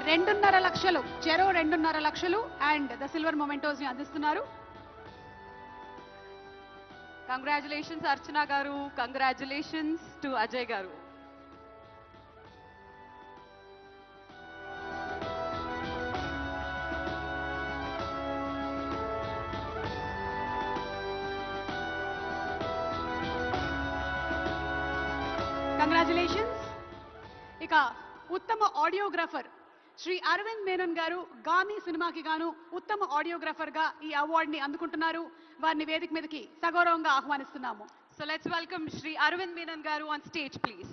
2.5 లక్షలు చెరో 2.5 లక్షలు అండ్ ద సిల్వర్ మొమెంటోస్ ని అందిస్తున్నారు. కంగ్రాచులేషన్స్ అర్చన గారు, కంగ్రాచులేషన్స్ టు అజయ్ గారు. కంగ్రాచులేషన్స్. ఇక ఉత్తమ ఆడియోగ్రాఫర్ శ్రీ అరవింద్ మేనన్ గారు గామి సినిమాకి గాను ఉత్తమ ఆడియోగ్రాఫర్ గా ఈ అవార్డు ని అందుకుంటున్నారు. వారిని వేదిక మీదకి సగౌరవంగా ఆహ్వానిస్తున్నాము. So let's welcome Shri Arvind Menon garu on stage, please.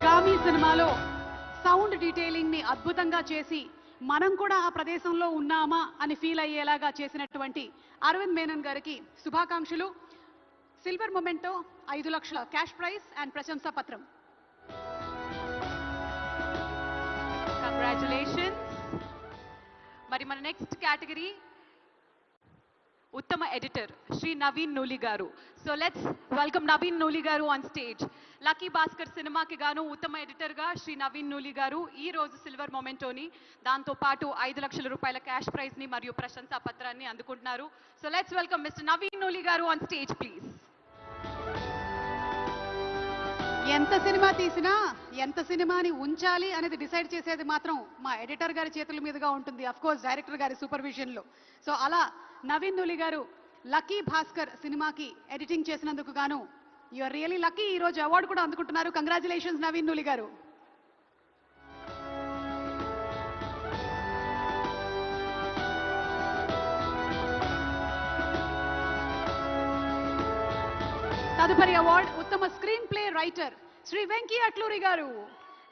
Gaami సినిమాలో సౌండ్ డీటెయిలింగ్ ని అద్భుతంగా చేసి మనం కూడా ఆ ప్రదేశంలో ఉన్నామా అని ఫీల్ అయ్యేలాగా చేసినటువంటి అరవింద్ మేనన్ గారికి శుభాకాంక్షలు. సిల్వర్ మొమెంటో 5 లక్షల క్యాష్ ప్రైజ్ అండ్ ప్రశంసా పత్రం. కంగ్రాచులేషన్స్. మరి మన నెక్స్ట్ కేటగిరీ ఉత్తమ ఎడిటర్ శ్రీ నవీన్ నూలి గారు. So let's welcome Naveen Nooli గారు ఆన్ స్టేజ్. లక్కీ భాస్కర్ సినిమాకి గాను ఉత్తమ ఎడిటర్ గా శ్రీ నవీన్ నూలి గారు ఈ రోజు సిల్వర్ మొమెంటోని, దాంతో పాటు 5 లక్షల రూపాయల క్యాష్ ప్రైజ్ ని మరియు ప్రశంసా పత్రాన్ని అందుకుంటున్నారు. So let's welcome mister Naveen Nooli గారు ఆన్ స్టేజ్, ప్లీజ్. ఎంత సినిమా తీసినా ఎంత సినిమాని ఉంచాలి అనేది డిసైడ్ చేసేది మాత్రం మా ఎడిటర్ గారి చేతుల మీదుగా ఉంటుంది, అఫ్ కోర్స్ డైరెక్టర్ గారి సూపర్విజన్ లో. సో అలా నవీన్ నూలి గారు లక్కీ భాస్కర్ సినిమాకి ఎడిటింగ్ చేసినందుకు గాను యు ఆర్ రియలీ లక్కీ. ఈ రోజు అవార్డు కూడా అందుకుంటున్నారు. కంగ్రాచులేషన్స్ నవీన్ నూలి గారు. తదుపరి అవార్డు ఉత్తమ screenplay writer Shri Venky Atluri గారు.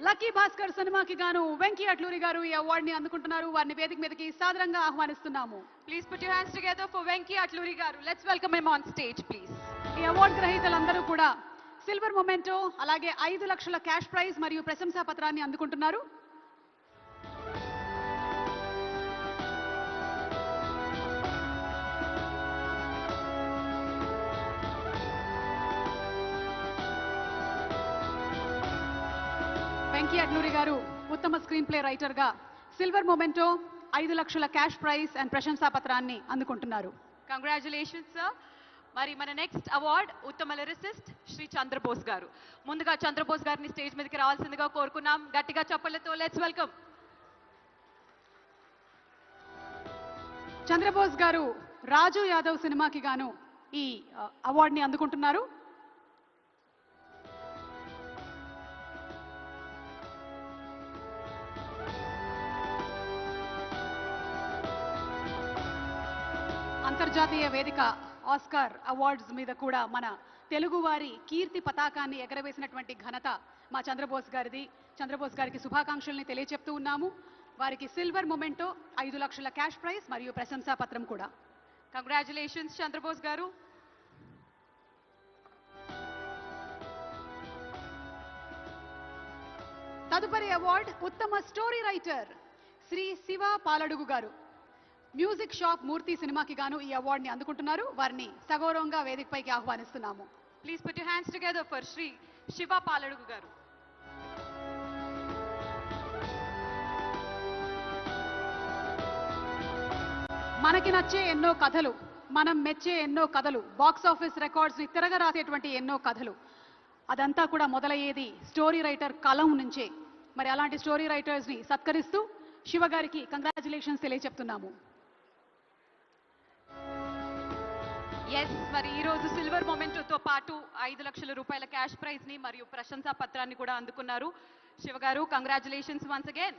లక్కీ భాస్కర్ సినిమాకి గాను వెంకీ అట్లూరి గారు ఈ అవార్డుని అందుకుంటున్నారు. వారిని వేదిక మీదకి సాదరంగా ఆహ్వానిస్తున్నాము. Please put your hands together for Venky Atluri గారు. Let's welcome him on stage, please. ఈ అవార్డు గ్రహీతలందరూ కూడా సిల్వర్ మొమెంటో అలాగే 5 లక్షల క్యాష్ ప్రైజ్ మరియు ప్రశంసా పత్రాన్ని అందుకుంటున్నారు. వెంకీ అట్లూరి గారు ఉత్తమ స్క్రీన్ ప్లే రైటర్ గా సిల్వర్ మొమెంటో 5 లక్షల క్యాష్ ప్రైజ్ అండ్ ప్రశంసా పత్రాన్ని అందుకుంటున్నారు. Congratulations sir. మరి మన నెక్స్ట్ అవార్డ్ ఉత్తమ లిరిసిస్ట్ శ్రీ చంద్రబోస్ గారు. ముందుగా చంద్రబోస్ గారిని స్టేజ్ మీదకి రావాల్సిందిగా కోరుకున్నాం. గట్టిగా చప్పలతో లెట్స్ వెల్కమ్. చంద్రబోస్ గారు రాజు యాదవ్ సినిమాకి గాను ఈ అవార్డుని అందుకుంటున్నారు. అంతర్జాతీయ వేదిక ఆస్కార్ అవార్డ్స్ మీద కూడా మన తెలుగువారి కీర్తి పతాకాన్ని ఎగరవేసినటువంటి ఘనత మా చంద్రబోస్ గారిది. చంద్రబోస్ గారికి శుభాకాంక్షల్ని తెలియజెప్తూ ఉన్నాము. వారికి సిల్వర్ మొమెంటో 5 లక్షల క్యాష్ ప్రైజ్ మరియు ప్రశంసా పత్రం కూడా. కంగ్రాచులేషన్స్ చంద్రబోస్ గారు. తదుపరి అవార్డు ఉత్తమ స్టోరీ రైటర్ శ్రీ శివ పాలడుగు గారు. మ్యూజిక్ షాప్ మూర్తి సినిమాకి గాను ఈ అవార్డుని అందుకుంటున్నారు. వారిని సగౌరవంగా వేదికపైకి ఆహ్వానిస్తున్నాము. Please put your hands together for Shri Shiva Paladugu గారు. మనకి నచ్చే ఎన్నో కథలు, మనం మెచ్చే ఎన్నో కథలు, బాక్స్ ఆఫీస్ రికార్డ్స్ ని తిరగ రాసేటువంటి ఎన్నో కథలు, అదంతా కూడా మొదలయ్యేది స్టోరీ రైటర్ కలం నుంచే. మరి అలాంటి స్టోరీ రైటర్స్ ని సత్కరిస్తూ శివ గారికి కంగ్రాచులేషన్స్ తెలియజెప్తున్నాము. ఎస్, మరి ఈ రోజు సిల్వర్ మొమెంటోతో పాటు 5 లక్షల రూపాయల క్యాష్ ప్రైజ్ ని మరియు ప్రశంసా పత్రాన్ని కూడా అందుకున్నారు. శివ గారు కంగ్రాచులేషన్స్ వన్స్ అగైన్.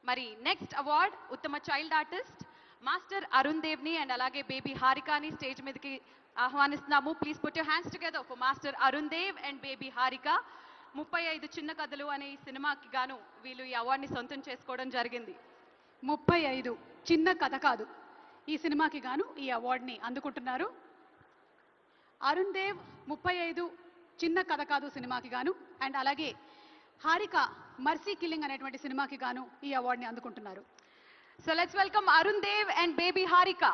మరి నెక్స్ట్ అవార్డ్ ఉత్తమ child artist master Arun Dev ని అండ్ అలాగే బేబీ హారికాని స్టేజ్ మీదకి ఆహ్వానిస్తున్నాము. Please put your hands together for master Arun Dev and baby Harika. 35 చిన్న కథలు అనే ఈ సినిమాకి గాను వీళ్ళు ఈ అవార్డుని సొంతం చేసుకోవడం జరిగింది. 35 చిన్న కథ కాదు, ఈ సినిమాకి గాను ఈ అవార్డుని అందుకుంటున్నారు. అరుణ్ దేవ్ 35 చిన్న కథ కాదు సినిమాకి గాను అండ్ అలాగే హారిక మర్సీ కిల్లింగ్ అనేటువంటి సినిమాకి గాను ఈ అవార్డుని అందుకుంటున్నారు. So let's welcome Arun Dev and baby Harika.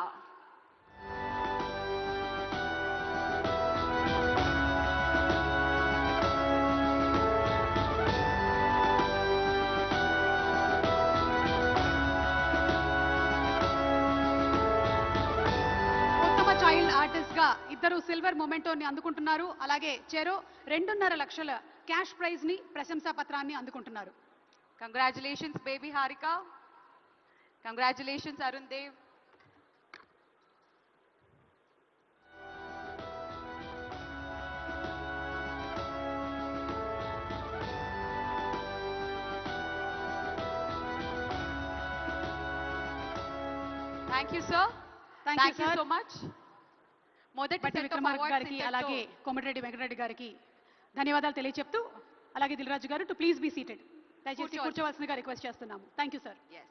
ఉత్తమ చైల్డ్ ఆర్టిస్ట్ గా ఇద్దరు సిల్వర్ మొమెంటోని అందుకుంటున్నారు. అలాగే చెరో 2.5 లక్షల క్యాష్ ప్రైజ్ ని ప్రశంసా పత్రాన్ని అందుకుంటున్నారు. Congratulations, baby Harika. Congratulations, Arun Dev. Thank you, sir. Thank you, sir. so much. మొదటి బట్టి set of విక్రమార్క awards గారికి ఇంతటితో- అలాగే కోమటిరెడ్డి వెంకటరెడ్డి గారికి ధన్యవాదాలు తెలియచెప్తూ అలాగే దిల్రాజు గారు టు ప్లీజ్ బీ సీటెడ్. దయచేసి కూర్చోవాలి. కూర్చోవలసిందిగా రిక్వెస్ట్ చేస్తున్నాము. Thank you sir. Yes.